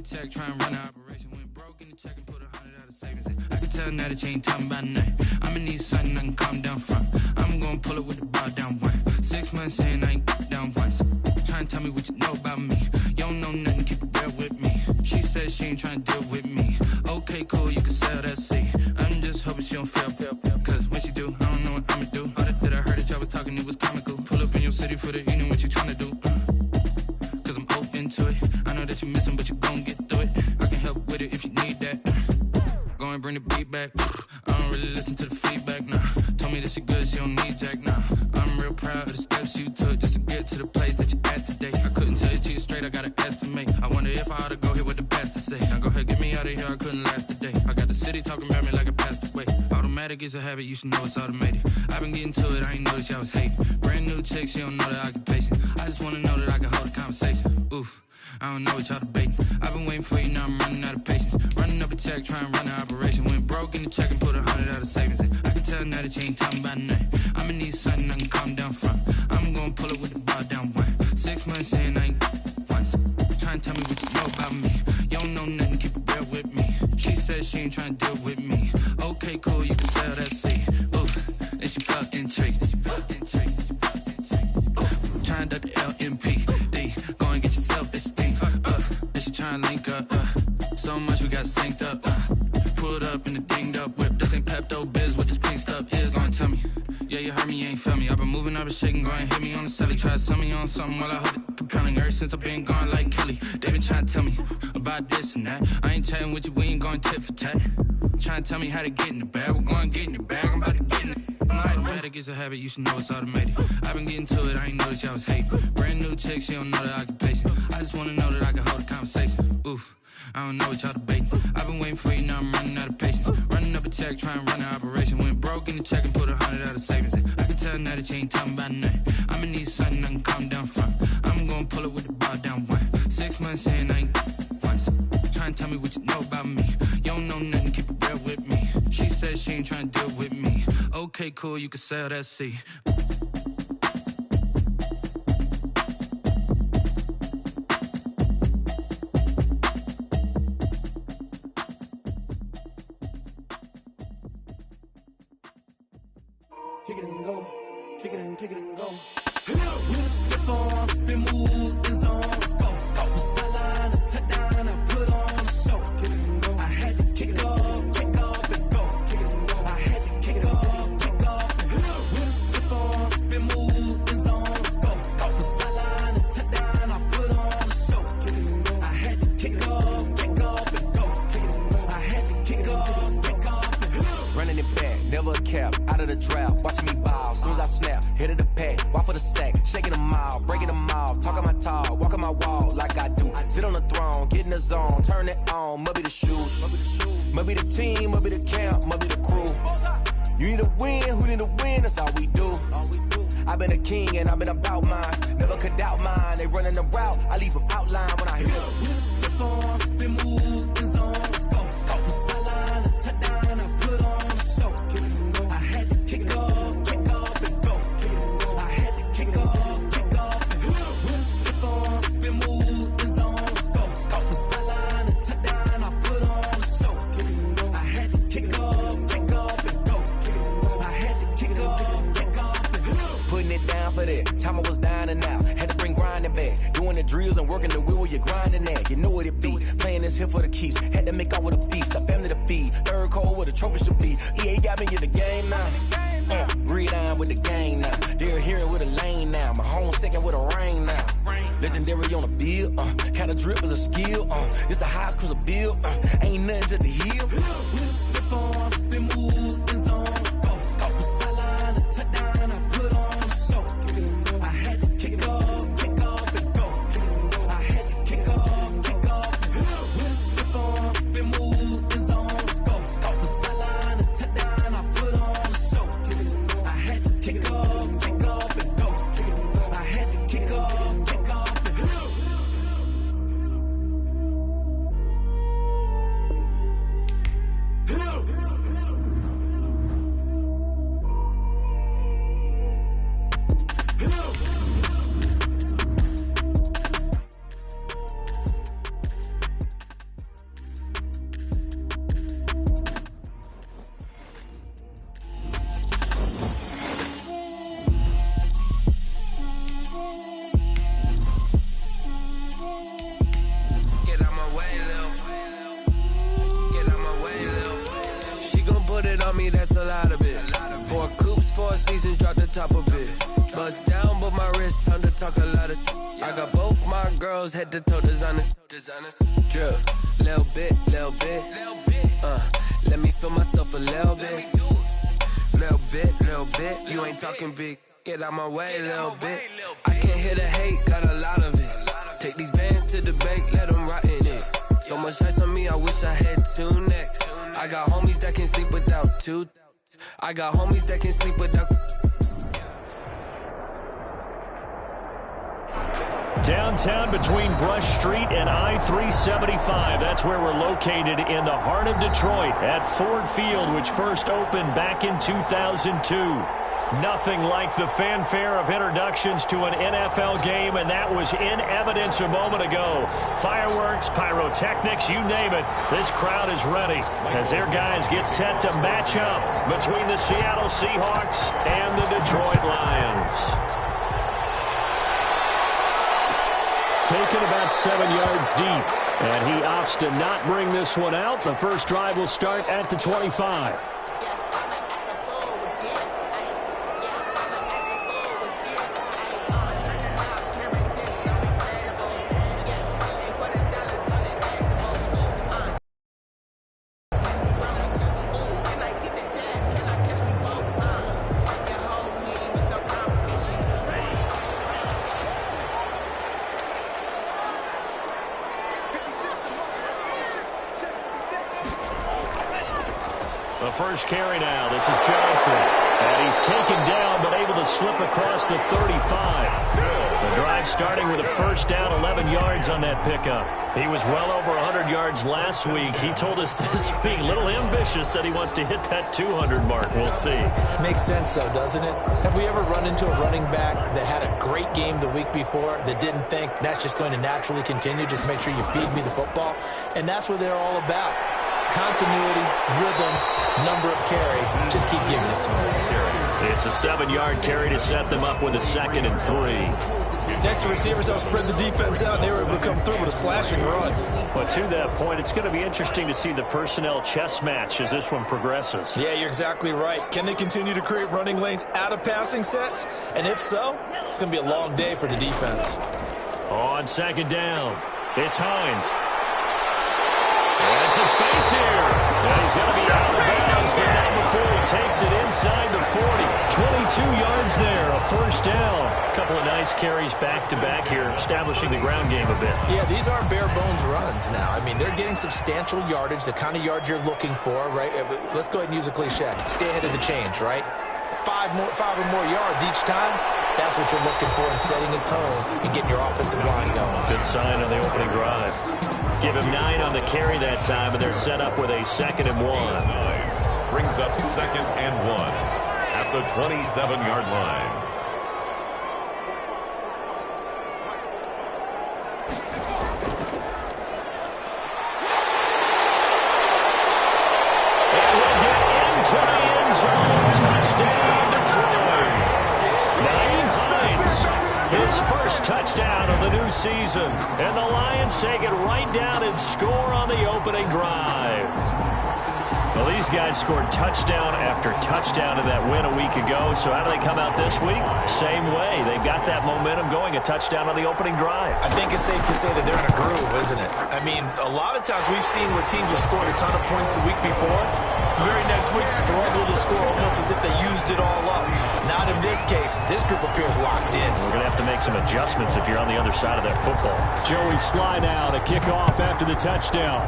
tech, try and run an operation. Went broke in the check and put 100 out of savings in. I can tell now that you ain't talking about nothing. I'ma need something I can calm down from. I'm gonna pull it with the bar down one. 6 months in, I ain't down once. Try and tell me what you know about me. You don't know nothing, keep it real with me. She said she ain't trying to deal with me. Okay, cool, you can sell that seat. I'm just hoping she don't fail. Cause when she do, I don't know what I'ma do. All that I heard that y'all was talking, it was comical. Pull up in your city for the evening, what you trying to do? Cause I'm open to it. I know that you're missing, but you gon' get through it. I can help with it if you need that. Go and bring the beat back. I don't really listen to the feedback, nah. Told me that she good, she don't need jack, nah. I'm real proud of the steps you took just to get to the place that you're at today. I couldn't tell you to you straight, I gotta estimate. I wonder if I ought to go here with the pastor say. Now go ahead, get me out of here, I couldn't last a day. I got the city talking about me like I passed away. Automatic is a habit, you should know it's automated. I've been getting to it, I ain't noticed y'all was hating. Brand new chick, she don't know the occupation. I just wanna know that I can hold a conversation. Oof, I don't know what y'all debating. I've been waiting for you, now I'm running out of patience. Running up a check, try and run an operation. Went broke in the check and put 100 out of savings in. I can tell now that you ain't talking about nothing. I'ma need something I can calm down from. I'm gonna pull it with the bar down one. 6 months in, I ain't once. Try and tell me what you know about me. You don't know nothing, keep it real with me. She said she ain't trying to deal with me. Okay, cool, you can sell that seat. Ooh, and she felt intrigued. Trying to the LMPD. Go and get yourself esteem. And she trying to link up. So much we got synced up. Pulled up in the dinged up whip. This ain't Pepto Biz, what this pink stuff is. Gonna tell me. Yeah, you heard me, you ain't felt me. I've been moving, I've been shaking, go and hit me on the celly. Try to sell me on something while I hold it compelling. Ever since I've been gone like Kelly, they been trying to tell me about this and that. I ain't chatting with you, we ain't going tit for tat. Trying to tell me how to get in the bag. We're going to get in the bag, I'm about to get in it. Automatic is a habit, you should know it's automated. I've been getting to it, I ain't noticed y'all was hating. Brand new chick, she don't know the occupation. I just wanna know that I can hold a conversation. Oof, I don't know what y'all debating. I've been waiting for you, now I'm running out of patience. Running up a check, try and run an operation. Went broke in the check and put 100 out of savings in. I can tell now that you ain't talking about nothing. I'ma need something I can calm down from. I'm gonna pull it with the bar down one. 6 months in, I ain't once. Try and tell me what you know about me. You don't know nothing, keep it real with me. She said she ain't trying to deal with me. Okay, cool, you can sell that seat. Kick it and go, kick it and go. We the stiff on, spin move, in zone, go. From sideline to touchdown, I put on the show. Kick it and go. I had to kick off and go. Kick it and go. I had to kick off and go. We the stiff on, spin move, in zone, go. From sideline to touchdown, I put on the show. Kick it and go. I had to kick off and go. Kick it and go. I had to kick off and go. Running it back, never a cap, out of the draft, watching me ball. Soon as I snap, hit of the pack, walk for the sack, shaking them all, breaking them off, talking my talk, walking my wall like I do. Sit on the throne, get in the zone, turn it on, must be the shoes, must be the team, must be the camp, must be the crew. You need a win, who need a win, that's all we do. I've been a king and I've been about mine, never could doubt mine. They running the route, I leave them outline when I hit them. We the stiff on, spin move, in zone, go. From sideline to touchdown, I put on the show. Kick it and go. I had to kick off and go. Kick it and go. I had to kick off and go. We the stiff on, spin move, in zone, go. From sideline to touchdown, I put on the show. Kick it and go. I had to kick off and go. Kick it and go. I had to kick off and go. Putting it down for that, time I was down and out, had to bring grinding back, doing the drills and working the wheel where you're grinding at, you know what it be, playing this here for the keeps, had to make out with a feast, a family to feed, third cold where the trophy should be, EA got me in the game now, breathe on with the game now, they're hearing with a lane now, my home second with a rain now, legendary on the field, kind of drip is a skill, it's the highest cruiser bill, ain't nothing just the heel. We the stiff on, spin move, in zone, go. From sideline to touchdown, I put on the show. Kick it and go. I had to kick off and go. Kick it and go. I had to kick off and go. We the stiff on, spin move, in zone, go. From sideline to touchdown, I put on the show. Kick it and go. I had to kick off and go. Kick it and go. I had to kick off and go. tell me that's a lot of it. 4 coops, 4 seasons, drop the top of it. Bust down, but my wrist, time to talk a lot of. I got both my girls head to toe designer. Drip, little bit. Let me feel myself a little bit. Little bit. You ain't talking big. Get out my way, little bit. I can't hear the hate, got a lot of it. Take these bands to the bank, let them rot in it. So much ice on me, I wish I had 2 necks. I got homies that can sleep without 2. I got homies that can sleep without. Downtown between Brush Street and I-375. That's where we're located in the heart of Detroit at Ford Field, which first opened back in 2002. Nothing like the fanfare of introductions to an NFL game, and that was in evidence a moment ago. Fireworks, pyrotechnics, you name it. This crowd is ready as their guys get set to match up between the Seattle Seahawks and the Detroit Lions. Taken about 7 yards deep, and he opts to not bring this one out. The first drive will start at the 25. The first carry now. This is Johnson. And he's taken down but able to slip across the 35. The drive starting with a first down, 11 yards on that pickup. He was well over 100 yards last week. He told us this week, a little ambitious, that he wants to hit that 200 mark. We'll see. Makes sense, though, doesn't it? Have we ever run into a running back that had a great game the week before that didn't think that's just going to naturally continue? Just make sure you feed me the football. And that's what they're all about. Continuity, rhythm, number of carries. Just keep giving it to them. It's a 7-yard carry to set them up with a 2nd and 3. Next, the receivers help spread the defense out, and they were able to come through with a slashing run. But to that point, it's going to be interesting to see the personnel chess match as this one progresses. Yeah, you're exactly right. Can they continue to create running lanes out of passing sets? And if so, it's going to be a long day for the defense. On 2nd down, it's Hines. There's some space here. And he's going to be out of bounds, but not before he takes it inside the 40. 22 yards there, a first down. A couple of nice carries back-to-back here, establishing the ground game a bit. Yeah, these aren't bare-bones runs now. I mean, they're getting substantial yardage, the kind of yards you're looking for, right? Let's go ahead and use a cliche. Stay ahead of the change, right? 5 or more yards each time. That's what you're looking for in setting a tone and getting your offensive line going. Good sign on the opening drive. Give him 9 on the carry that time, and they're set up with a 2nd and 1. Brings up 2nd and 1 at the 27-yard line. And we'll get into the end zone. Touchdown, Detroit. Naeem Hines, his first touchdown of the new season. And the Lions take it right down and score on the opening drive. Well, these guys scored touchdown after touchdown in that win a week ago. So how do they come out this week? Same way. They've got that momentum going, a touchdown on the opening drive. I think it's safe to say that they're in a groove, isn't it? I mean, a lot of times we've seen where teams have scored a ton of points the week before. The very next week struggle to score almost as if they used it all up. Not in this case. This group appears locked in. We're going to have to make some adjustments if you're on the other side of that football. Joey Sly now to kick off after the touchdown.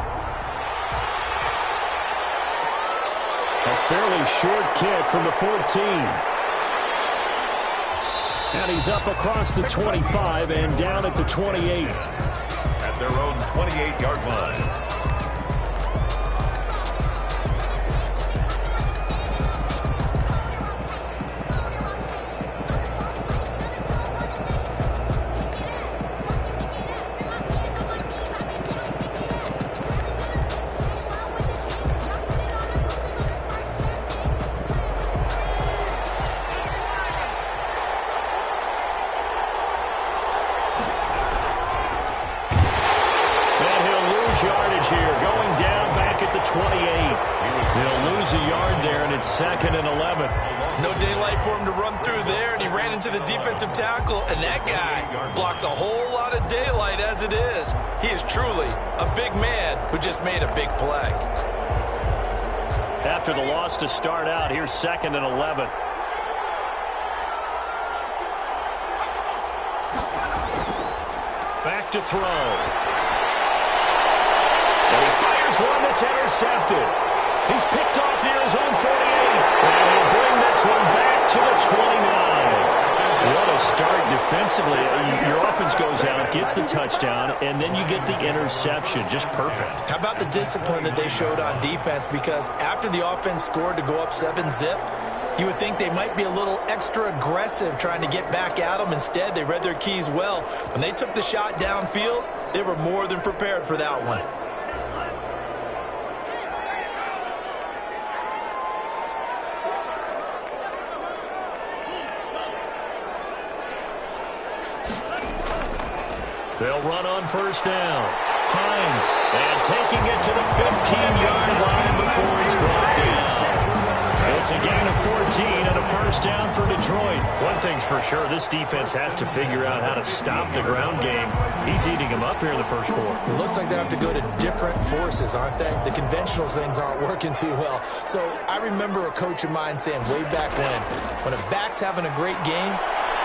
A fairly short kick from the 14. And he's up across the 25 and down at the 28. At their own 28-yard line. back at the 28. They'll lose a yard there, and it's 2nd and 11. No daylight for him to run through there, and he ran into the defensive tackle, and that guy blocks a whole lot of daylight as it is. He is truly a big man who just made a big play. After the loss to start out, here's 2nd and 11. Back to throw. And he fires one that's intercepted. He's picked off near his own 48. And he'll bring this one back to the 29. What a start defensively. Your offense goes out, gets the touchdown, and then you get the interception. Just perfect. How about the discipline that they showed on defense? Because after the offense scored to go up 7-zip, you would think they might be a little extra aggressive trying to get back at them. Instead, they read their keys well. When they took the shot downfield, they were more than prepared for that one. They'll run on first down. Hines, and taking it to the 15-yard line before he's brought down. It's a gain of 14 and a first down for Detroit. One thing's for sure, this defense has to figure out how to stop the ground game. He's eating them up here in the first quarter. It looks like they have to go to different forces, aren't they? The conventional things aren't working too well. So I remember a coach of mine saying way back when a back's having a great game,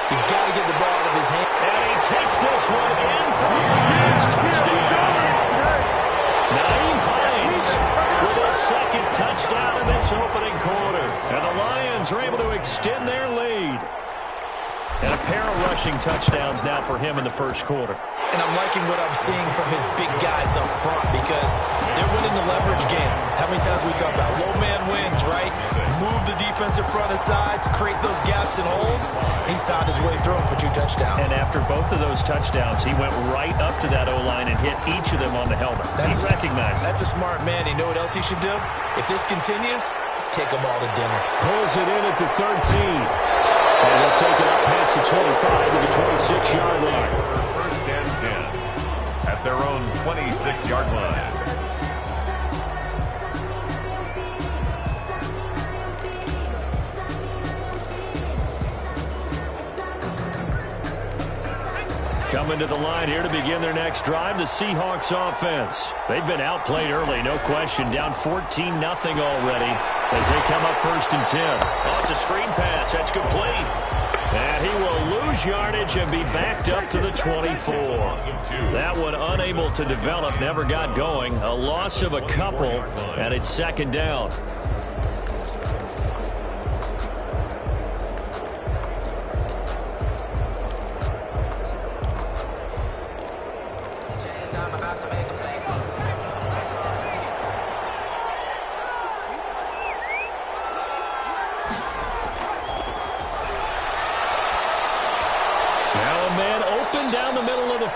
you've got to get the ball out of his hand. And he takes this one in for a Lions touchdown. Naeem Hines with a second touchdown in this opening quarter. And the Lions are able to extend their lead. And a pair of rushing touchdowns now for him in the first quarter. And I'm liking what I'm seeing from his big guys up front because they're winning the leverage game. How many times we talk about low man wins, right? Move the defensive front aside, create those gaps and holes. He's found his way through and for 2 touchdowns. And after both of those touchdowns, he went right up to that O-line and hit each of them on the helmet. He recognized it. That's a smart man. You know what else he should do? If this continues, take them all to dinner. Pulls it in at the 13. And they'll take it up past the 25 to the 26-yard line. First and 10 at their own 26-yard line. Coming to the line here to begin their next drive, the Seahawks offense. They've been outplayed early, no question. Down 14-0 already as they come up first and 10. Oh, it's a screen pass. That's complete. And he will lose yardage and be backed up to the 24. That one unable to develop, never got going. A loss of a couple, and it's second down.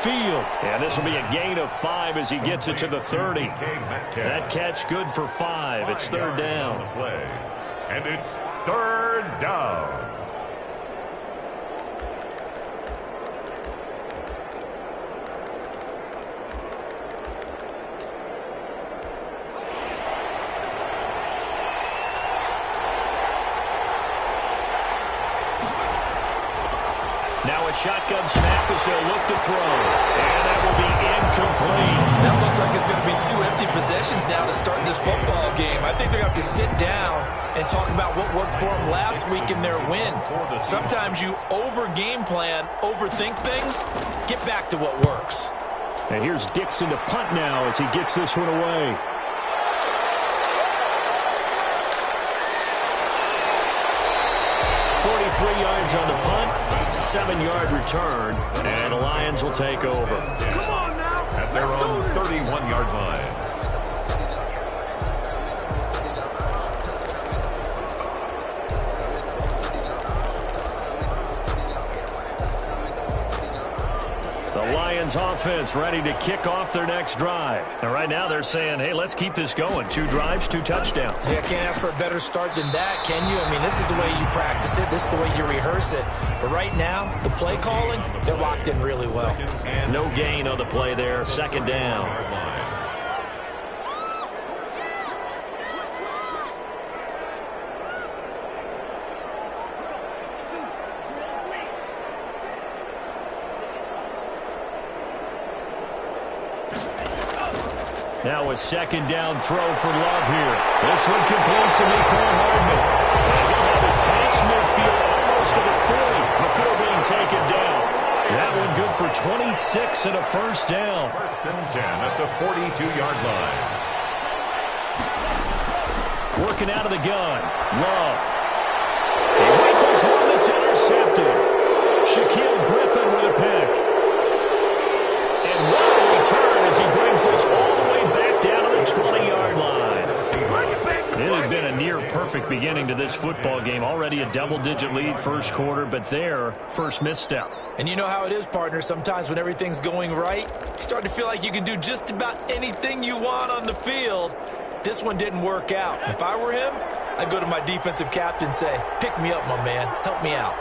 Field. And this will be a gain of 5 as he gets it to the 30. That catch good for 5. It's third down. And it's third down. Now a shotgun snap as they'll look to throw. And that will be incomplete. That looks like it's going to be 2 empty possessions now to start this football game. I think they're going to have to sit down and talk about what worked for them last week in their win. Sometimes you over-game plan, overthink things. Get back to what works. And here's Dixon to punt now as he gets this one away. Yards on the punt, 7-yard return, and the Lions will take over. Come on now. At their own 31-yard line. The Lions offense ready to kick off their next drive. And right now they're saying, hey, let's keep this going. 2 drives, 2 touchdowns. Yeah, can't ask for a better start than that, can you? I mean, this is the way you practice it. This is the way you rehearse it. But right now, the play calling, they're locked in really well. No gain on the play there. Second down. Now a second down throw for Love here. This one complete to Mecole Hardman. And he'll have it past midfield almost to the 40 before being taken down. That one good for 26 and a first down. First and 10 at the 42-yard line. Working out of the gun. Love. He rifles one that's intercepted. Shaquille Griffin with a pick. And what a return as he brings this all the way back down to the 20-yard line. It had been a near-perfect beginning to this football game. Already a double-digit lead first quarter, but their first misstep. And you know how it is, partner. Sometimes when everything's going right, you start to feel like you can do just about anything you want on the field. This one didn't work out. If I were him, I'd go to my defensive captain and say, pick me up, my man. Help me out.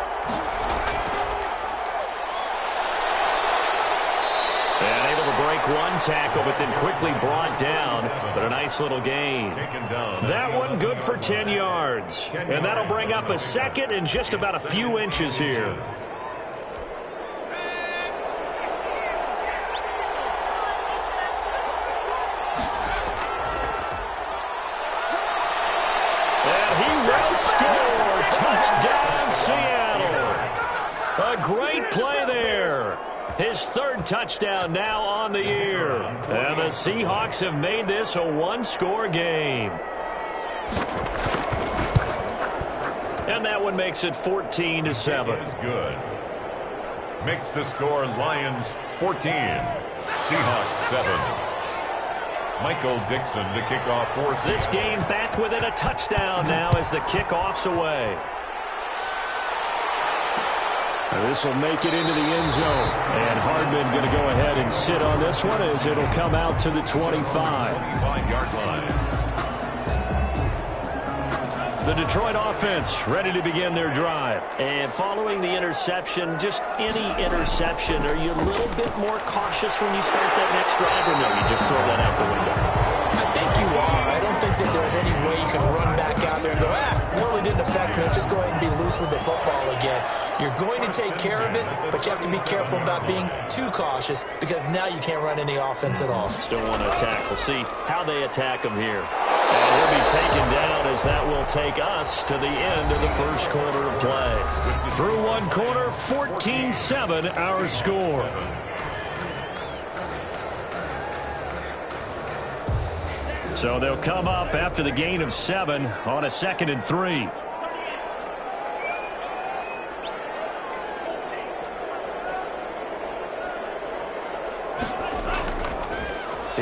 And able to break one tackle, but then quickly brought down. But a nice little gain. That one good for 10 yards. And that'll bring up a second and just about a few inches here. Score! Touchdown, Seattle! A great play there. His third touchdown now on the year. And the Seahawks have made this a one-score game. And that one makes it 14-7. That is good. Makes the score Lions 14, Seahawks 7. Michael Dixon to kick off for this game back within a touchdown now as the kickoff's away. This will make it into the end zone. And Hardman going to go ahead and sit on this one as it'll come out to the 25-yard line. The Detroit offense ready to begin their drive. And following the interception, just any interception, are you a little bit more cautious when you start that next drive, or no, you just throw that out the window? I think you are. I don't think that there's any way you can run back out there and go, totally didn't affect me. Let's just go ahead and be loose with the football again. You're going to take care of it, but you have to be careful about being too cautious because now you can't run any offense at all. Still want to attack. We'll see how they attack him here. And he'll be taken down as that will take us to the end of the first quarter of play. Through one quarter, 14-7 our score. So they'll come up after the gain of 7 on a 2nd and 3.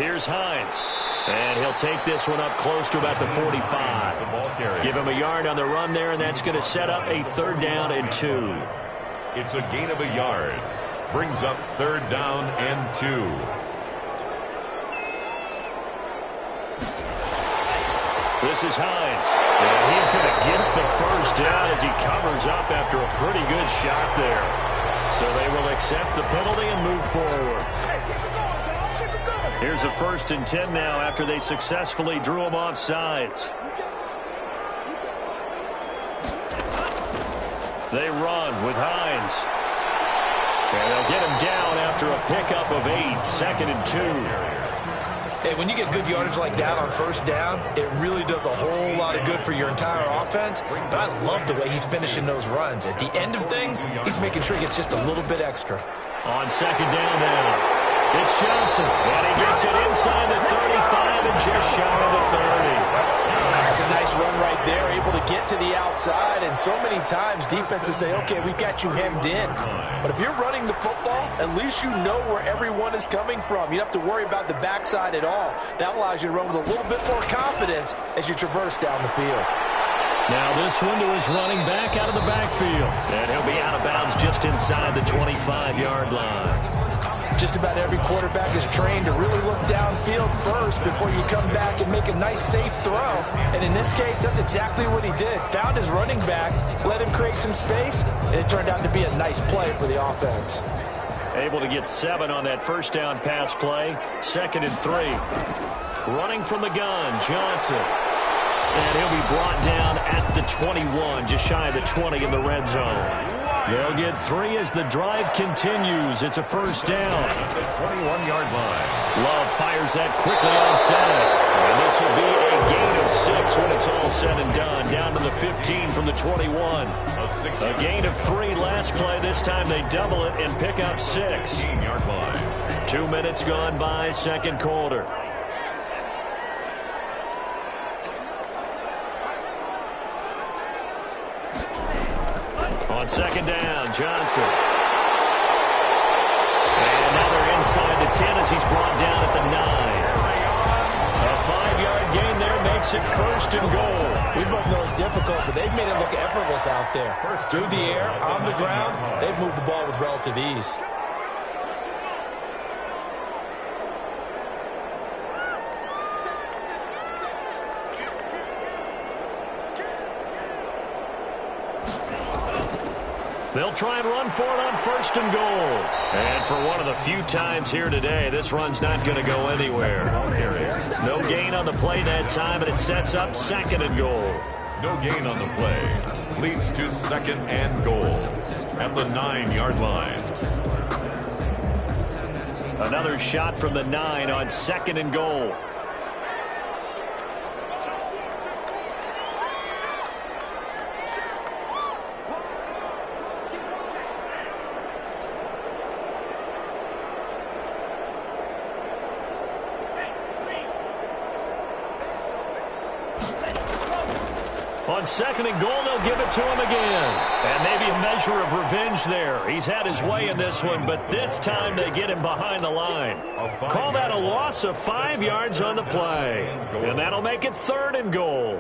Here's Hines. And he'll take this one up close to about the 45. Give him a yard on the run there, and that's going to set up a 3rd down and 2. It's a gain of a yard. Brings up 3rd down and 2. This is Hines. And he's going to get the first down as he covers up after a pretty good shot there. So they will accept the penalty and move forward. Here's a 1st and 10 now after they successfully drew him off sides. They run with Hines. And they'll get him down after a pickup of 8, 2nd and 2. Hey, when you get good yardage like that on 1st down, it really does a whole lot of good for your entire offense. But I love the way he's finishing those runs. At the end of things, he's making sure he gets just a little bit extra. On 2nd down now. It's Johnson, and he gets it inside the 35 and just shy of the 30. That's a nice run right there, able to get to the outside, and so many times defenses say, okay, we've got you hemmed in. But if you're running the football, at least you know where everyone is coming from. You don't have to worry about the backside at all. That allows you to run with a little bit more confidence as you traverse down the field. Now this one to his running back out of the backfield. And he'll be out of bounds just inside the 25-yard line. Just about every quarterback is trained to really look downfield first before you come back and make a nice, safe throw. And in this case, that's exactly what he did. Found his running back, let him create some space, and it turned out to be a nice play for the offense. Able to get 7 on that 1st down pass play. 2nd and 3. Running from the gun, Johnson. And he'll be brought down at the 21, just shy of the 20 in the red zone. They'll get 3 as the drive continues. It's a first down. At the 21-yard line. Love fires that quickly onside. And this will be a gain of 6 when it's all said and done. Down to the 15 from the 21. A gain of 3 last play. This time they double it and pick up 6. 15-yard line. 2 minutes gone by, second quarter. On second down, Johnson. And now they're inside the 10 as he's brought down at the 9. A 5-yard gain there makes it first and goal. We both know it's difficult, but they've made it look effortless out there. Through the air, on the ground, they've moved the ball with relative ease. They'll try and run for it on first and goal. And for one of the few times here today, this run's not going to go anywhere. No gain on the play that time, and it sets up second and goal. No gain on the play. Leads to second and goal at the 9-yard line. Another shot from the 9 on second and goal. On second and goal, they'll give it to him again. And maybe a measure of revenge there. He's had his way in this one, but this time they get him behind the line. Call that a loss of 5 yards on the play. And that'll make it third and goal.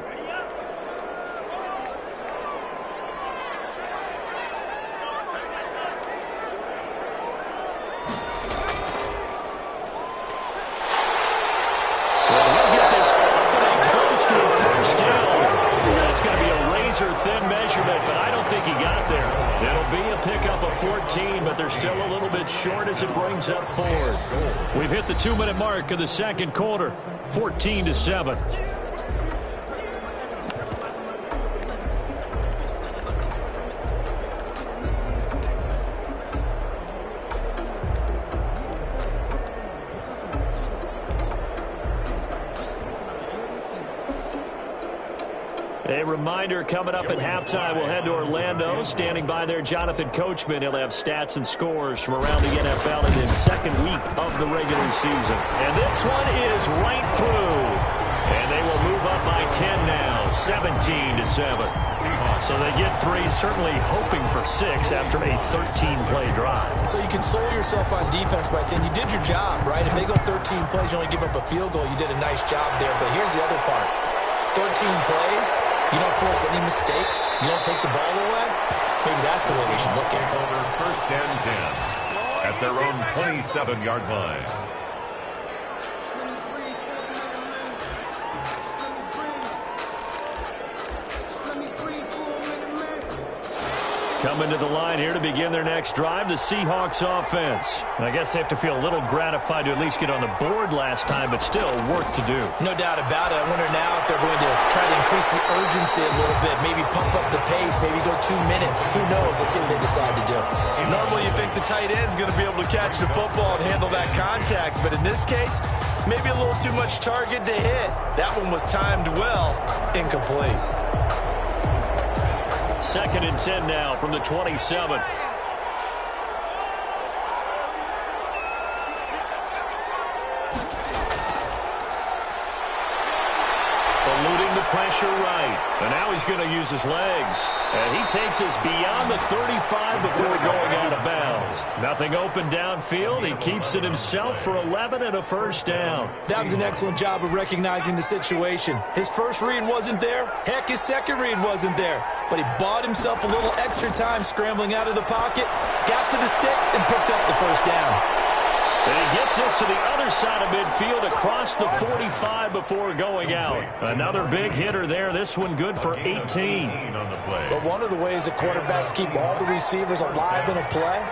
Well, he'll get this awfully close to a first down. It's going to be a razor-thin measurement, but I don't think he got there. It'll be a pickup of 14, but they're still a little bit short as it brings up fourth. We've hit the 2-minute mark of the second quarter, 14-7. A reminder, coming up at halftime, we'll head to Orlando. Standing by there, Jonathan Coachman. He'll have stats and scores from around the NFL in his second week of the regular season. And this one is right through. And they will move up by 10 now, 17-7. So they get 3, certainly hoping for 6 after a 13-play drive. So you console yourself on defense by saying you did your job, right? If they go 13 plays, you only give up a field goal, you did a nice job there. But here's the other part. 13 plays, you don't force any mistakes, you don't take the ball away. Maybe that's the way they should look at it. First and 10 at their own 27-yard line. Coming to the line here to begin their next drive, the Seahawks offense. I guess they have to feel a little gratified to at least get on the board last time, but still work to do. No doubt about it. I wonder now if they're going to try to increase the urgency a little bit, maybe pump up the pace, maybe go 2 minutes. Who knows? Let's see what they decide to do. Normally you think the tight end's going to be able to catch the football and handle that contact, but in this case, maybe a little too much target to hit. That one was timed well, incomplete. Second and 10 now from the 27. Eluding the pressure right. And now he's going to use his legs. And he takes us beyond the 35 before going out of bounds. Nothing open downfield. He keeps it himself for 11 and a first down. That was an excellent job of recognizing the situation. His first read wasn't there. Heck, his second read wasn't there. But he bought himself a little extra time scrambling out of the pocket, got to the sticks, and picked up the first down. And he gets us to the other side of midfield across the 45 before going out. Another big hitter there. This one good for 18. On the play. But one of the ways that quarterbacks keep all the receivers alive in a play,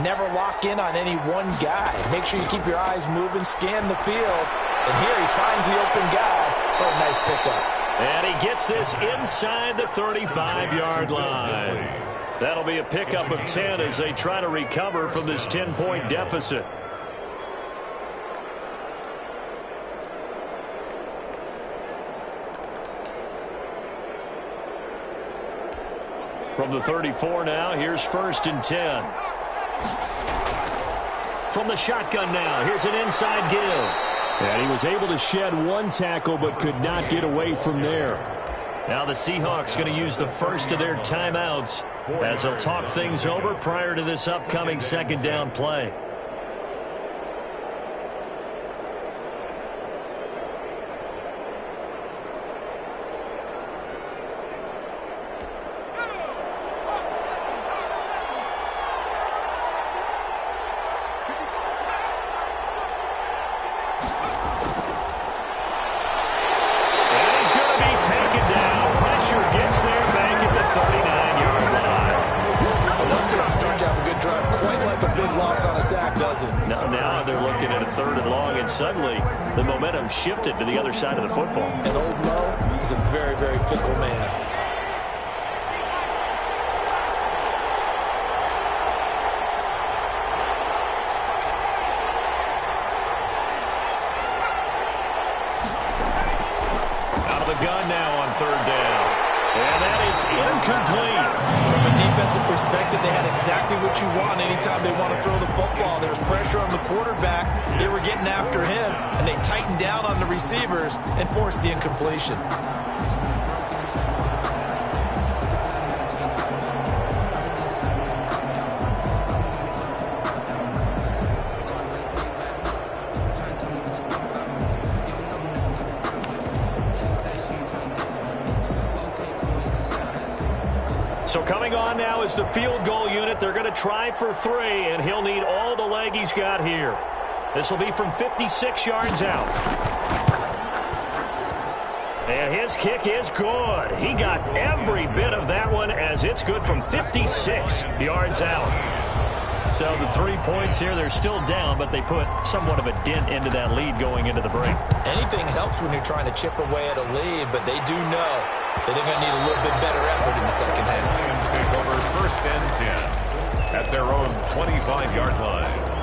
never lock in on any one guy. Make sure you keep your eyes moving, scan the field. And here he finds the open guy for a nice pickup. And he gets this inside the 35-yard line. That'll be a pickup of 10 as they try to recover from this 10-point deficit. From the 34 now, here's 1st and 10. From the shotgun now, here's an inside give. And he was able to shed one tackle but could not get away from there. Now the Seahawks going to use the first of their timeouts as they'll talk things over prior to this upcoming 2nd down play. Now they're looking at a 3rd and long, and suddenly the momentum shifted to the other side of the football. And Old Mo is a very, very fickle man. Out of the gun now on 3rd down. And that is incomplete. From a defensive perspective, they had exactly what you want anytime they want to throw the football. There was pressure on the quarterback. They were getting after him, and they tightened down on the receivers and forced the incompletion. So coming on now is the field goal unit. They're going to try for 3, and he'll need all the leg he's got here. This will be from 56 yards out. And his kick is good. He got every bit of that one as it's good from 56 yards out. So the 3 points here, they're still down, but they put somewhat of a dent into that lead going into the break. Anything helps when you're trying to chip away at a lead, but they do know that they're going to need a little bit better effort in the second half. Lions take over 1st and 10 at their own 25-yard line.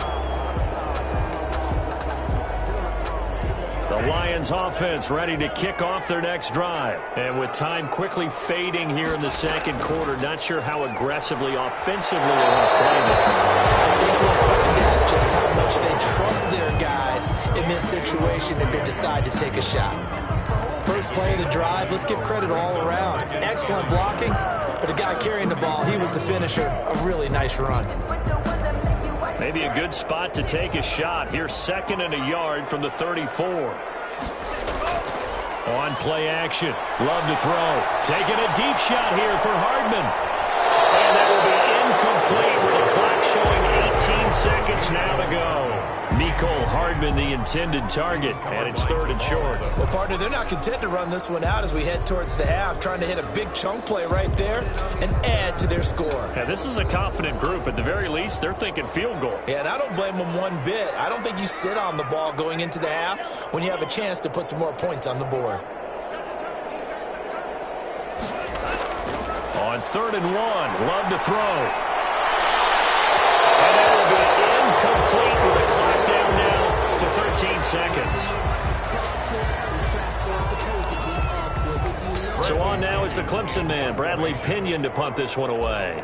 The Lions offense ready to kick off their next drive. And with time quickly fading here in the 2nd quarter, not sure how aggressively offensively they want to play this. I think we'll find out just how much they trust their guys in this situation if they decide to take a shot. First play of the drive, let's give credit all around. Excellent blocking, but the guy carrying the ball, he was the finisher. A really nice run. Maybe a good spot to take a shot. Here's 2nd and a yard from the 34. On play action. Love to throw. Taking a deep shot here for Hardman. And that will be incomplete with the clock showing 18 seconds now to go. Mecole Hardman, the intended target, and it's 3rd and short. Well, partner, they're not content to run this one out as we head towards the half, trying to hit a big chunk play right there and add to their score. Yeah, this is a confident group. At the very least, they're thinking field goal. Yeah, and I don't blame them one bit. I don't think you sit on the ball going into the half when you have a chance to put some more points on the board. On 3rd and 1, Love to throw. And that will be incomplete with a clock down now to 13 seconds. So on now is the Clemson man, Bradley Pinion, to punt this one away.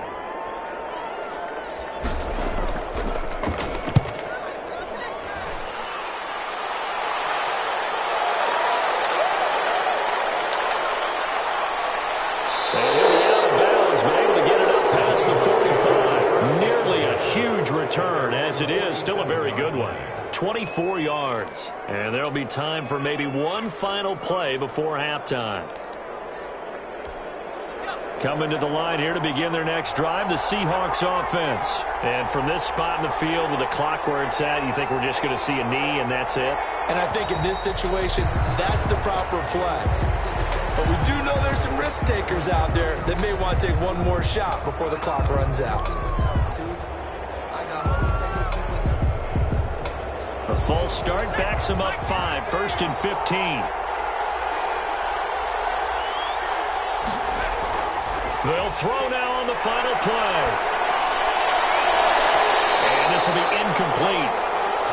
Return as it is still a very good one. 24 yards, and there'll be time for maybe one final play before halftime. Coming to the line here to begin their next drive, the Seahawks offense. And from this spot in the field with the clock where it's at, you think we're just going to see a knee and that's it? And I think in this situation, that's the proper play. But we do know there's some risk takers out there that may want to take one more shot before the clock runs out. A false start backs him up 5, 1st and 15. They'll throw now on the final play. And this will be incomplete.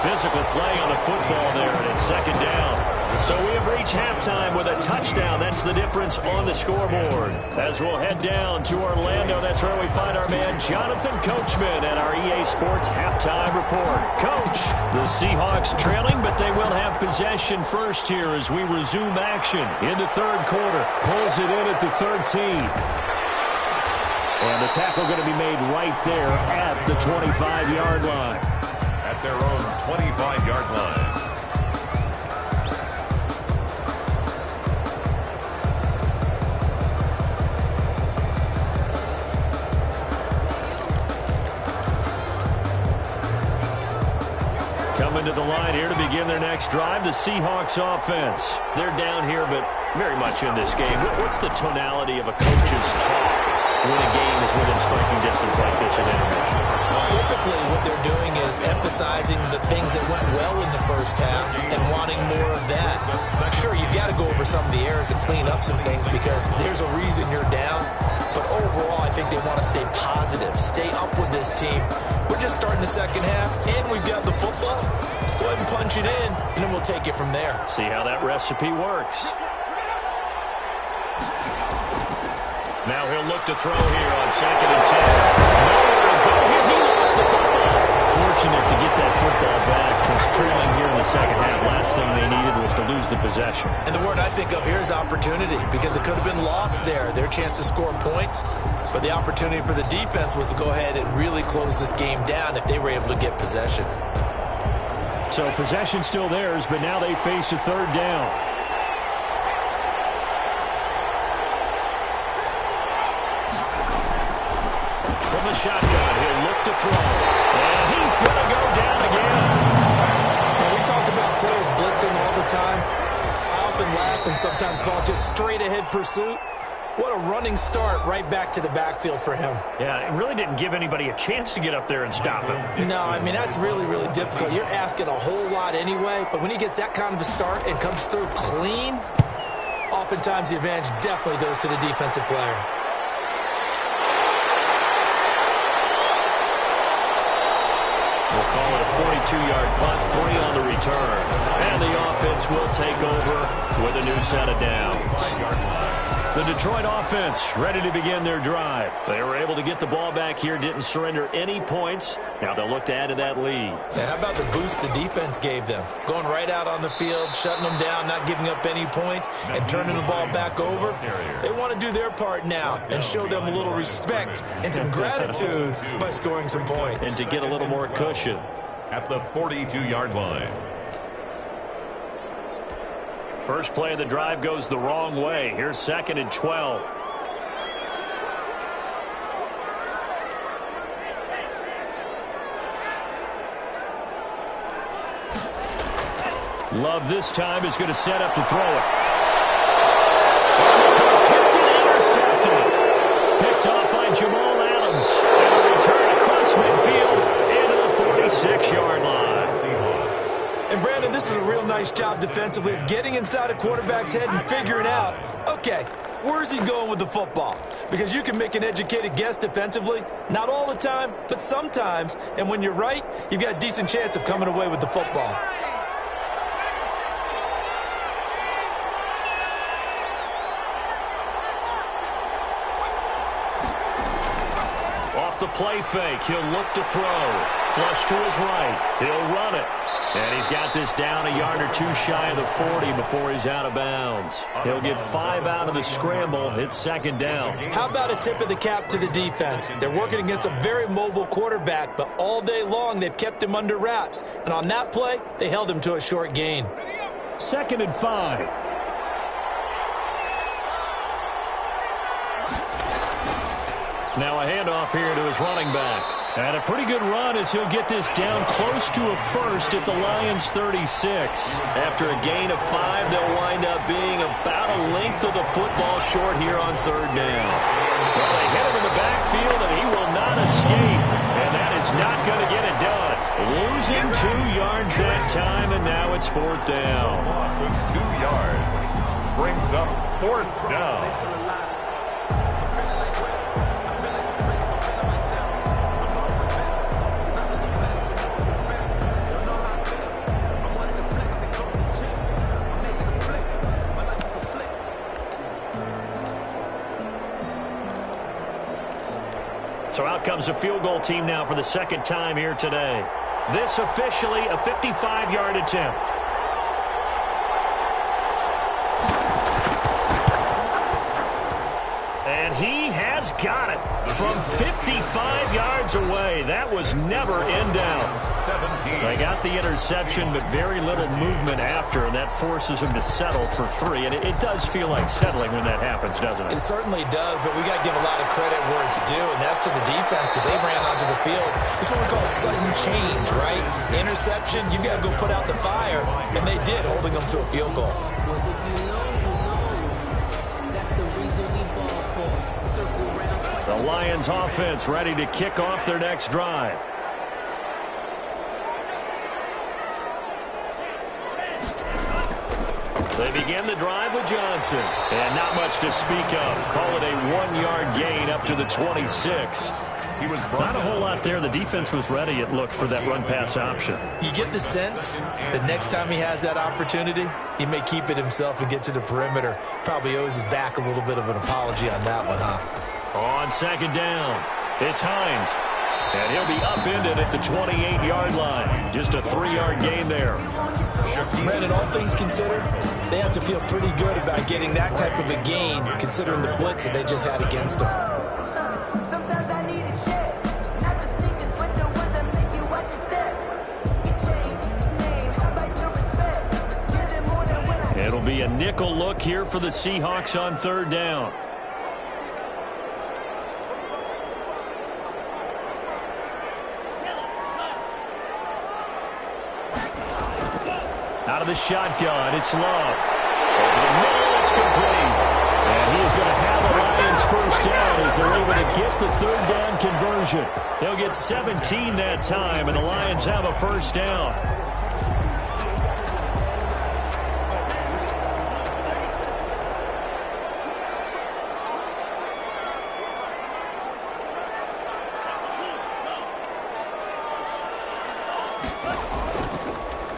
Physical play on the football there, and it's second down. So we have reached halftime with a touchdown. That's the difference on the scoreboard. As we'll head down to Orlando, that's where we find our man Jonathan Coachman at our EA Sports Halftime Report. Coach, the Seahawks trailing, but they will have possession first here as we resume action in the third quarter. Pulls it in at the 13. And the tackle going to be made right there at the 25-yard line. At their own 25-yard line. Coming to the line here to begin their next drive, the Seahawks offense. They're down here, but very much in this game. What's the tonality of a coach's talk when a game is within striking distance like this in intermission? Typically, what they're doing is emphasizing the things that went well in the first half and wanting more of that. Sure, you've got to go over some of the errors and clean up some things because there's a reason you're down. But overall, I think they want to stay positive, stay up with this team. We're just starting the second half, and we've got the football. Let's go ahead and punch it in, and then we'll take it from there. See how that recipe works. Now he'll look to throw here on 2nd and 10. Nowhere to go here. He lost the football. Fortunate to get that football back. He's trailing here in the second half. Last thing they needed was to lose the possession. And the word I think of here is opportunity because it could have been lost there. Their chance to score points. But the opportunity for the defense was to go ahead and really close this game down if they were able to get possession. So possession still theirs, but now they face a third down. From the shotgun, he'll look to throw. And he's going to go down again. And we talk about players blitzing all the time. I often laugh and sometimes call it just straight ahead pursuit. What a running start right back to the backfield for him. Yeah, it really didn't give anybody a chance to get up there and stop him. No, I mean, that's really, really difficult. You're asking a whole lot anyway, but when he gets that kind of a start and comes through clean, oftentimes the advantage definitely goes to the defensive player. We'll call it a 42-yard punt, 3 on the return. And the offense will take over with a new set of downs. The Detroit offense ready to begin their drive. They were able to get the ball back here, didn't surrender any points. Now they'll look to add to that lead. Yeah, how about the boost the defense gave them? Going right out on the field, shutting them down, not giving up any points, and turning the ball back over. They want to do their part now and show them a little respect and some gratitude by scoring some points. And to get a little more cushion. At the 42-yard line. First play of the drive goes the wrong way. Here's 2nd and 12. Love this time is going to set up to throw it. This one's tipped and intercepted. Picked off by Jamal Adams. And a return across midfield into the 46-yard line. And Brandon, this is a real nice job defensively of getting inside a quarterback's head and figuring out, okay, where's he going with the football? Because you can make an educated guess defensively, not all the time, but sometimes. And when you're right, you've got a decent chance of coming away with the football. Off the play fake, he'll look to throw. Flush to his right. He'll run it. And he's got this down a yard or two shy of the 40 before he's out of bounds. He'll get 5 out of the scramble. It's 2nd down. How about a tip of the cap to the defense? They're working against a very mobile quarterback, but all day long they've kept him under wraps. And on that play, they held him to a short gain. 2nd and 5. Now a handoff here to his running back. And a pretty good run as he'll get this down close to a first at the Lions' 36. After a gain of 5, they'll wind up being about a length of the football short here on 3rd down. Well, they hit him in the backfield, and he will not escape. And that is not going to get it done. Losing 2 yards that time, and now it's 4th down. Loss of 2 yards brings up 4th down. So out comes a field goal team now for the second time here today. This officially a 55-yard attempt. And he has got it from 55 yards away. That was never in doubt. They got the interception, but very little movement after, and that forces him to settle for 3. And it does feel like settling when that happens, doesn't it? It certainly does, but we got to give a lot of credit where it's due, and that's to the defense because they ran onto the field. It's what we call sudden change, right? Interception, you got to go put out the fire, and they did, holding them to a field goal. The Lions offense ready to kick off their next drive. They begin the drive with Johnson. And not much to speak of. Call it a 1-yard gain up to the 26. Not a whole lot there. The defense was ready, it looked, for that run-pass option. You get the sense that next time he has that opportunity, he may keep it himself and get to the perimeter. Probably owes his back a little bit of an apology on that one, huh? On second down, it's Hines. And he'll be upended at the 28-yard line. Just a 3-yard gain there. Brandon, all things considered, they have to feel pretty good about getting that type of a gain, considering the blitz that they just had against them. It'll be a nickel look here for the Seahawks on third down. Out of the shotgun, it's Love. Over the middle, it's complete. And he is going to have a Lions first down as they're able to get the third down conversion. They'll get 17 that time, and the Lions have a first down.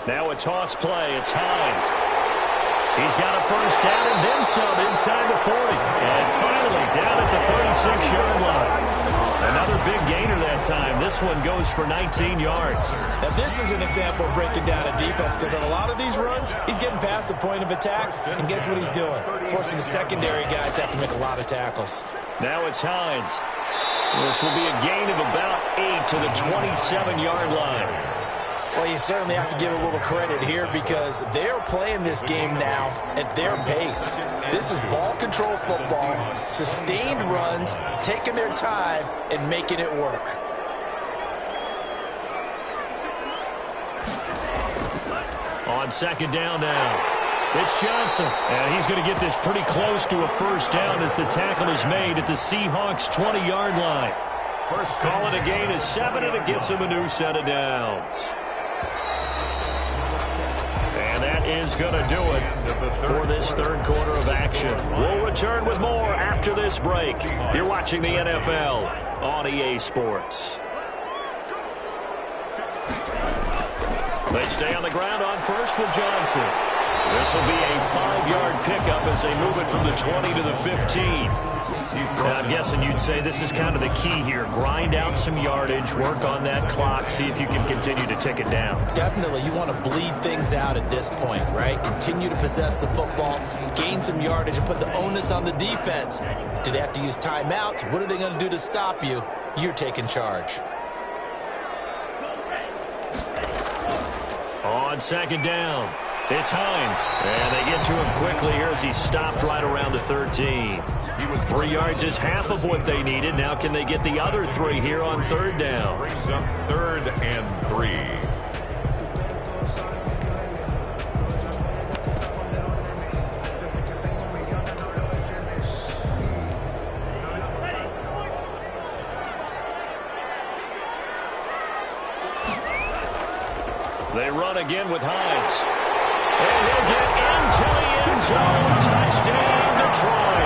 Now a toss play. It's Hines. He's got a first down and then some inside the 40. And finally down at the 36-yard line. Another big gainer that time. This one goes for 19 yards. Now this is an example of breaking down a defense because on a lot of these runs, he's getting past the point of attack. And guess what he's doing? Forcing the secondary guys to have to make a lot of tackles. Now it's Hines. This will be a gain of about 8 to the 27-yard line. Well, you certainly have to give a little credit here because they're playing this game now at their pace. This is ball control football, sustained runs, taking their time and making it work. On second down now, it's Johnson. And he's going to get this pretty close to a first down as the tackle is made at the Seahawks' 20-yard line. First call it a gain of 7, and it gets him a new set of downs. And that is going to do it for this third quarter of action. We'll return with more after this break. You're watching the NFL on EA Sports. They stay on the ground on first with Johnson. This will be a 5-yard pickup as they move it from the 20 to the 15. Now, I'm guessing you'd say this is kind of the key here. Grind out some yardage, work on that clock, see if you can continue to tick it down. Definitely. You want to bleed things out at this point, right? Continue to possess the football, gain some yardage, and put the onus on the defense. Do they have to use timeouts? What are they going to do to stop you? You're taking charge. On second down, it's Hines. And they get to him quickly here as he stopped right around the 13. 3 yards is half of what they needed. Now can they get the other 3 here on third down? Brings up 3rd and 3. They run again with Hines. And he'll get into the end zone. Touchdown, Detroit.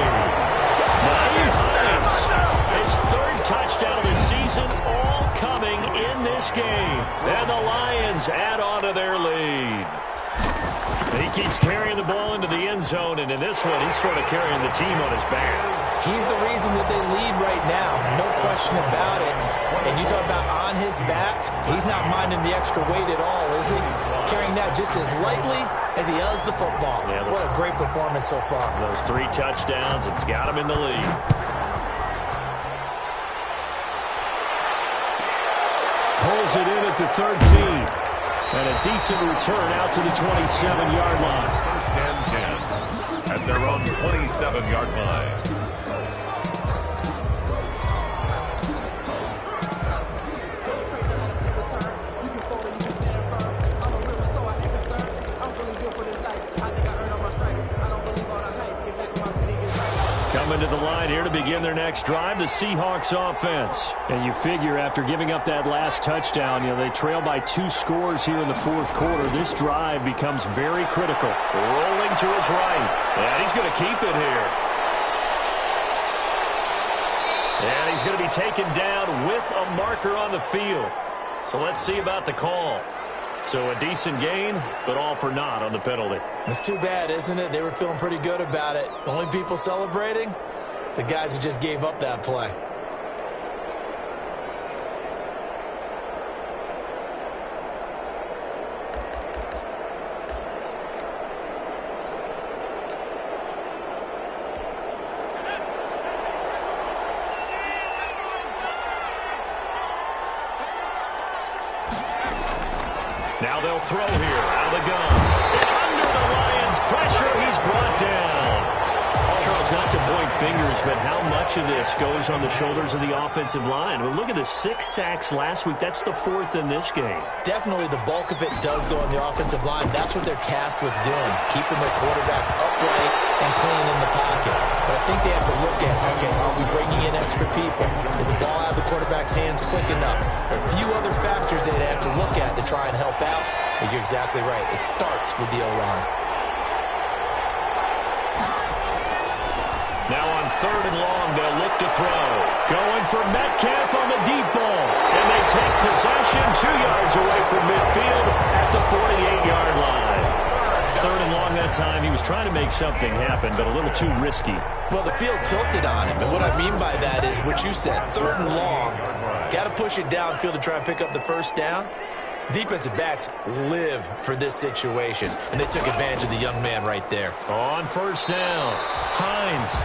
Hines, his 3rd touchdown of the season, all coming in this game. And the Lions add on to their lead. He keeps carrying the ball into the end zone, and in this one, he's sort of carrying the team on his back. He's the reason that they lead right now, no question about it. And you talk about on his back, he's not minding the extra weight at all, is he? Carrying that just as lightly as he does the football. Yeah, what a great performance so far. Those 3 touchdowns, it's got him in the lead. Pulls it in at the 13. And a decent return out to the 27-yard line. First and 10 at their own 27-yard line. Coming to the line here to begin their next drive, the Seahawks offense. And you figure after giving up that last touchdown, they trail by 2 scores here in the fourth quarter. This drive becomes very critical. Rolling to his right. And he's going to keep it here. And he's going to be taken down with a marker on the field. So let's see about the call. So a decent gain, but all for naught on the penalty. It's too bad, isn't it? They were feeling pretty good about it. The only people celebrating, the guys who just gave up that play. Now they'll throw here out of the gun. And under the Lions' pressure, he's brought down. Charles, not to point fingers, but how much of this goes on the shoulders of the offensive line? Well, look at the 6 sacks last week. That's the 4th in this game. Definitely the bulk of it does go on the offensive line. That's what they're tasked with doing, keeping their quarterback upright and clean in the pocket. But I think they have to look at, okay, are we bringing in extra people? Is the ball out of the quarterback's hands quick enough? There are a few other factors they'd have to look at to try and help out. But you're exactly right. It starts with the O-line. Now on 3rd and long, they'll look to throw. Going for Metcalf on the deep ball. And they take possession 2 yards away from midfield at the 48-yard line. 3rd and long that time. He was trying to make something happen, but a little too risky. Well, the field tilted on him. And what I mean by that is what you said. 3rd and long. Got to push it downfield to try and pick up the first down. Defensive backs live for this situation, and they took advantage of the young man right there. On 1st down, Hines.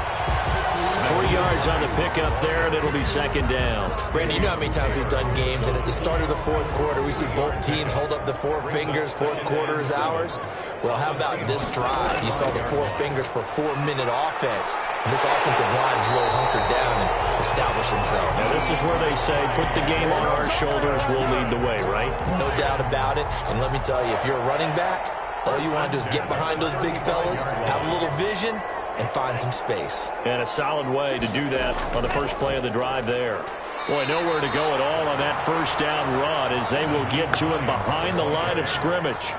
3 yards on the pickup there, and it'll be 2nd down. Brandon, you know how many times we've done games, and at the start of the fourth quarter, we see both teams hold up the 4 fingers, fourth quarter is ours. Well, how about this drive? You saw the 4 fingers for 4-minute offense, and this offensive line is really hunkered down and established themselves. Now, this is where they say, put the game on our shoulders, we'll lead the way, right? No doubt about it, and let me tell you, if you're a running back, all you want to do is get behind those big fellas, have a little vision, and find some space. And a solid way to do that on the first play of the drive there. Boy, nowhere to go at all on that 1st down run as they will get to him behind the line of scrimmage.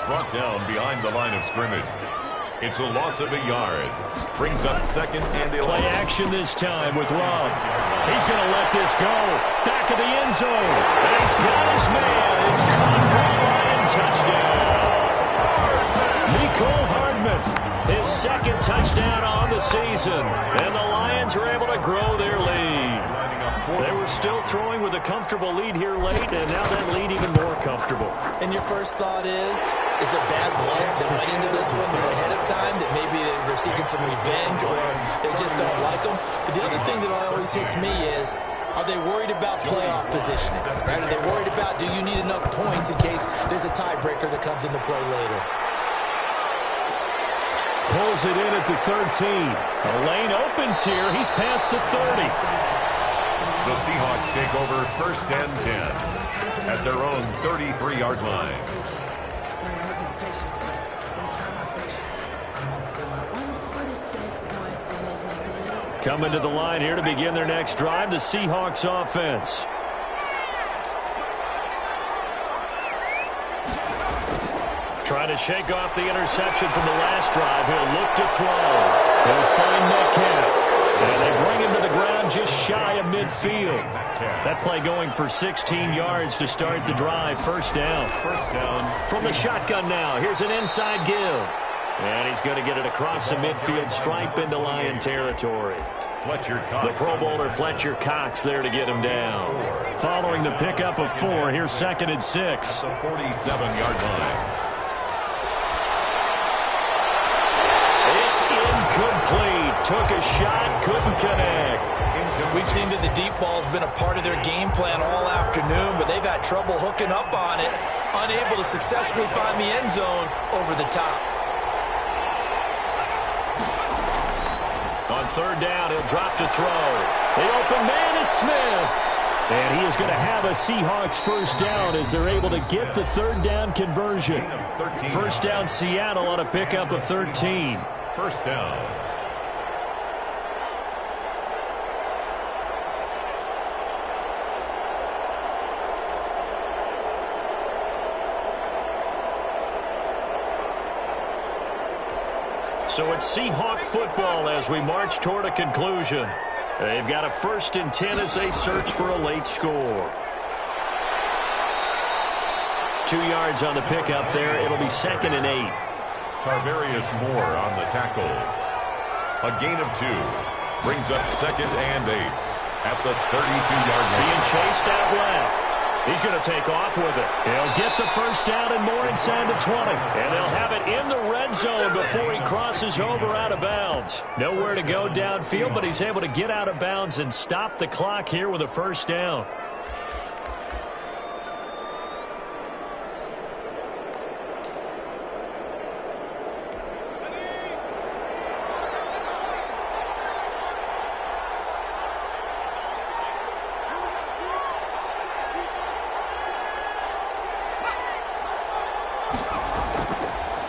Brought down behind the line of scrimmage. It's a loss of a yard. Brings up 2nd and 11. Play action this time with Love. He's going to let this go. Back of the end zone. And he's got his man. It's caught for a Lion touchdown. Mecole Hardman, his 2nd touchdown on the season. And the Lions are able to grow their lead. They were still throwing with a comfortable lead here late, and now that lead even more comfortable. And your first thought is there bad blood that went into this one ahead of time, that maybe they're seeking some revenge or they just don't like them? But the other thing that always hits me is, are they worried about playoff positioning? Right? Are they worried about, do you need enough points in case there's a tiebreaker that comes into play later? Pulls it in at the 13. A lane opens here. He's past the 30. The Seahawks take over 1st and 10 at their own 33-yard line. Coming to the line here to begin their next drive, the Seahawks offense. Trying to shake off the interception from the last drive. He'll look to throw. He'll find Metcalf. And they bring him to the ground just shy of midfield. That play going for 16 yards to start the drive. First down. From the shotgun now. Here's an inside give. And he's going to get it across the midfield stripe into Lion territory. The Pro Bowler Fletcher Cox there to get him down. Following the pickup of 4, here's 2nd and 6. The 47-yard line. It's incomplete. Took a shot, couldn't connect. We've seen that the deep ball's been a part of their game plan all afternoon, but they've had trouble hooking up on it, unable to successfully find the end zone over the top. On 3rd down, he'll drop to throw. The open man is Smith. And he is going to have a Seahawks first down as they're able to get the 3rd down conversion. First down Seattle on a pickup of 13. First down. So it's Seahawk football as we march toward a conclusion. They've got a 1st and 10 as they search for a late score. 2 yards on the pickup there. It'll be 2nd and 8. Tarvarius Moore on the tackle. A gain of 2. Brings up 2nd and 8 at the 32-yard line. Being chased out left. He's going to take off with it. He'll get the first down and more inside the 20. And they'll have it in the red zone before he crosses over out of bounds. Nowhere to go downfield, but he's able to get out of bounds and stop the clock here with a first down.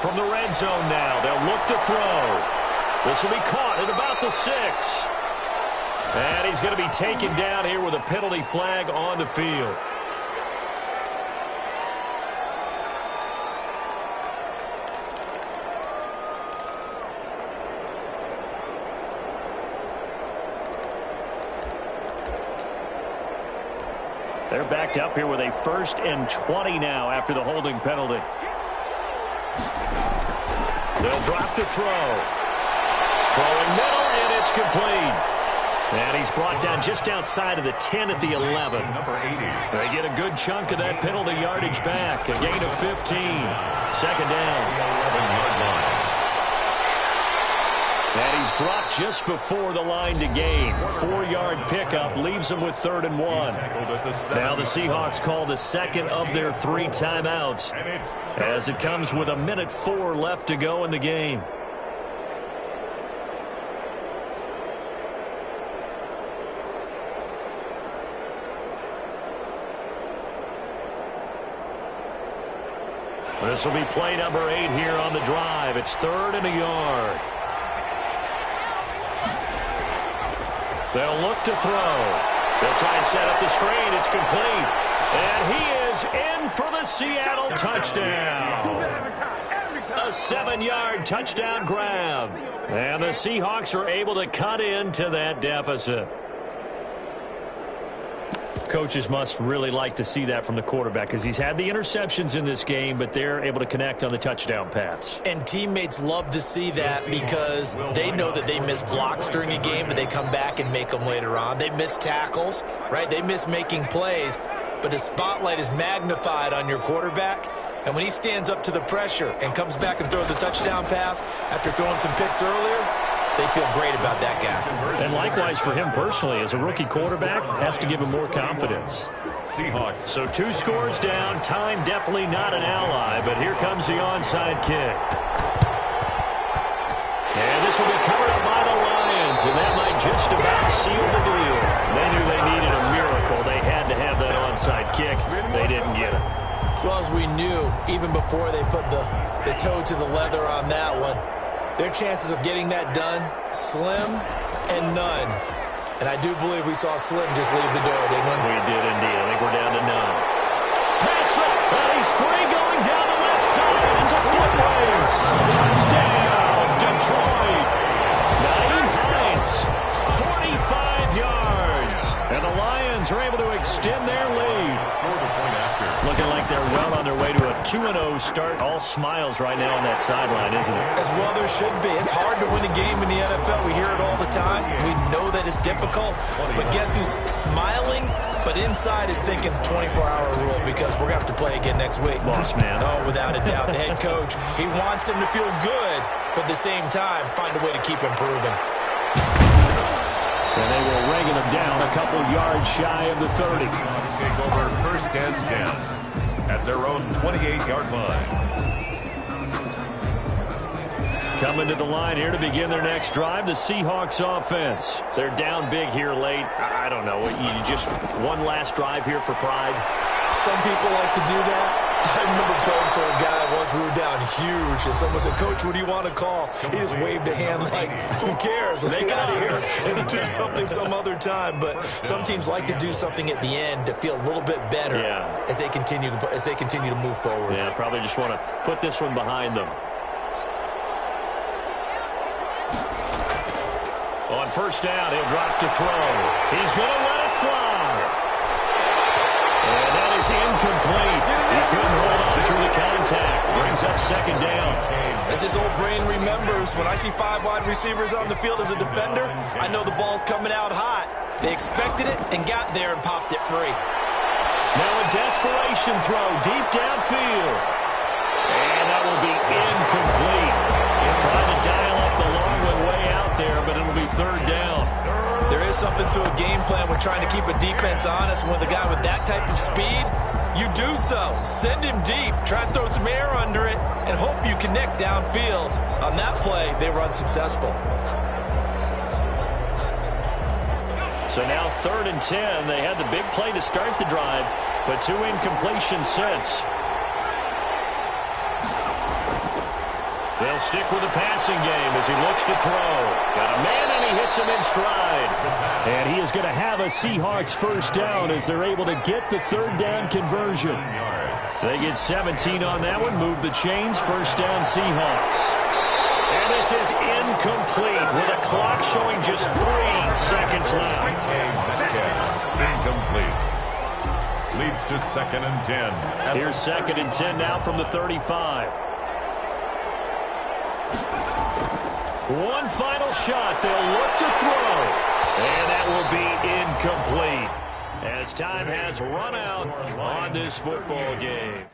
From the red zone now, they'll look to throw. This will be caught at about the 6. And he's going to be taken down here with a penalty flag on the field. They're backed up here with a 1st and 20 now after the holding penalty. They'll drop to throw. Throwing middle, and it's complete. And he's brought down just outside of the 10 at the 11. Number 80. They get a good chunk of that penalty yardage back. A gain of 15. 2nd down. 11-yard line. And he's dropped just before the line to gain. 4-yard pickup leaves him with 3rd and 1. Now the Seahawks call the 2nd of their 3 timeouts as it comes with 1:04 left to go in the game. This will be play number 8 here on the drive. It's 3rd and a yard. They'll look to throw. They'll try and set up the screen. It's complete. And he is in for the Seattle touchdown. A 7-yard touchdown grab. And the Seahawks are able to cut into that deficit. Coaches must really like to see that from the quarterback because he's had the interceptions in this game, but they're able to connect on the touchdown pass. And teammates love to see that because they know that they miss blocks during a game, but they come back and make them later on. They miss tackles, right? They miss making plays, but the spotlight is magnified on your quarterback. And when he stands up to the pressure and comes back and throws a touchdown pass after throwing some picks earlier, they feel great about that guy. And likewise for him personally, as a rookie quarterback, has to give him more confidence. Seahawks. So 2 scores down. Time definitely not an ally, but here comes the onside kick. And this will be covered up by the Lions, and that might just about seal the deal. They knew they needed a miracle. They had to have that onside kick. They didn't get it. Well, as we knew, even before they put the toe to the leather on that one, their chances of getting that done, slim and none. And I do believe we saw Slim just leave the door, didn't we? We did indeed. I think we're down to none. Pass it, and he's free going down the left side. It's a foot race. Touchdown, Detroit. Naeem Hines, 45 yards. are able to extend their lead. Looking like they're well on their way to a 2-0 start. All smiles right now on that sideline, isn't it? As well there should be. It's hard to win a game in the NFL. We hear it all the time. We know that it's difficult. But guess who's smiling? But inside is thinking 24-hour rule because we're going to have to play again next week. Boss man. Oh, without a doubt. The head coach, he wants them to feel good, but at the same time, find a way to keep improving. And they will regular them down a couple yards shy of the 30. Let's take over 1st and 10 at their own 28-yard line. Coming to the line here to begin their next drive, the Seahawks offense. They're down big here late. I don't know. You just one last drive here for pride? Some people like to do that. I remember playing for a guy once. We were down huge, and someone said, "Coach, what do you want to call?" He just waved a hand like, who cares? Let's get out of here and do something some other time. But some teams like to do something at the end to feel a little bit better as they continue to move forward. Yeah, probably just want to put this one behind them. On 1st down, he'll drop to throw. He's going to let it fly. And that is incomplete. He couldn't hold on through the contact. Brings up 2nd down. As his old brain remembers, when I see 5 wide receivers on the field as a defender, I know the ball's coming out hot. They expected it and got there and popped it free. Now a desperation throw deep downfield. And that will be incomplete. Trying to dial up the long one way out there, but it'll be 3rd down. There is something to a game plan when trying to keep a defense honest. With a guy with that type of speed, you do so. Send him deep. Try to throw some air under it and hope you connect downfield. On that play, they were unsuccessful. So now 3rd and 10. They had the big play to start the drive, but 2 incompletions since. They'll stick with the passing game as he looks to throw. Got a man, and he hits him in stride. And he is going to have a Seahawks 1st down as they're able to get the 3rd down conversion. They get 17 on that one. Move the chains. 1st down Seahawks. And this is incomplete with a clock showing just 3 seconds left. Incomplete. Leads to 2nd and 10. Here's 2nd and 10 now from the 35. One final shot. They'll look to throw. And that will be incomplete as time has run out on this football game.